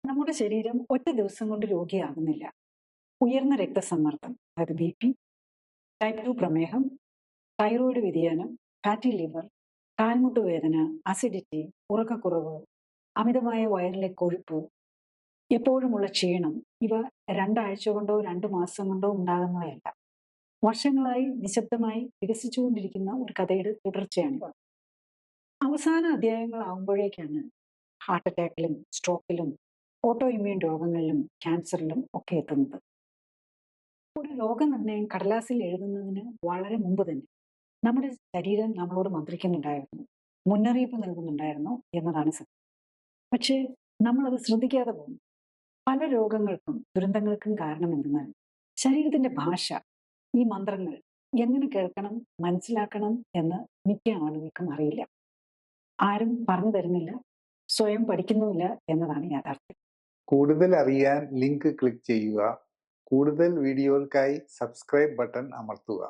നമ്മുടെ ശരീരം ഒറ്റ ദിവസം കൊണ്ട് രോഗിയാകുന്നില്ല. ഉയർന്ന രക്തസമ്മർദ്ദം, അതായത് ബി പി, ടൈപ്പ് 2 പ്രമേഹം, തൈറോയ്ഡ് വ്യതിയാനം, ഫാറ്റി ലിവർ, കാൽമുട്ട് വേദന, അസിഡിറ്റി, ഉറക്കക്കുറവ്, അമിതമായ വയറിലെ കൊഴുപ്പ്, എപ്പോഴുമുള്ള ക്ഷീണം, ഇവ രണ്ടാഴ്ച കൊണ്ടോ 2 മാസം കൊണ്ടോ ഉണ്ടാകുന്നവയല്ല. വർഷങ്ങളായി നിശബ്ദമായി വികസിച്ചുകൊണ്ടിരിക്കുന്ന ഒരു കഥയുടെ തുടർച്ചയാണിവ. അവസാന അധ്യായങ്ങളാവുമ്പോഴേക്കാണ് ഹാർട്ട് അറ്റാക്കിലും സ്ട്രോക്കിലും ഓട്ടോ ഇമ്മ്യൂൺ രോഗങ്ങളിലും ക്യാൻസറിലും ഒക്കെ എത്തുന്നത്. ഒരു രോഗനിർണയം കടലാസിൽ എഴുതുന്നതിന് വളരെ മുമ്പ് തന്നെ നമ്മുടെ ശരീരം നമ്മളോട് മന്ത്രിക്കുന്നുണ്ടായിരുന്നു, മുന്നറിയിപ്പ് നൽകുന്നുണ്ടായിരുന്നു എന്നതാണ് സത്യം. പക്ഷേ നമ്മളത് ശ്രദ്ധിക്കാതെ പോകും. പല രോഗങ്ങൾക്കും ദുരന്തങ്ങൾക്കും കാരണം എന്തെന്നാൽ ശരീരത്തിന്റെ ഭാഷ, ഈ മന്ത്രങ്ങൾ എങ്ങനെ കേൾക്കണം, മനസ്സിലാക്കണം എന്ന് മിക്ക ആളുകൾക്കും അറിയില്ല. ആരും പറഞ്ഞു തരുന്നില്ല, സ്വയം പഠിക്കുന്നുമില്ല എന്നതാണ് യാഥാർത്ഥ്യം. കൂടുതൽ അറിയാൻ ലിങ്ക് ക്ലിക്ക് ചെയ്യുക. കൂടുതൽ വീഡിയോകൾക്കായി സബ്സ്ക്രൈബ് ബട്ടൺ അമർത്തുക.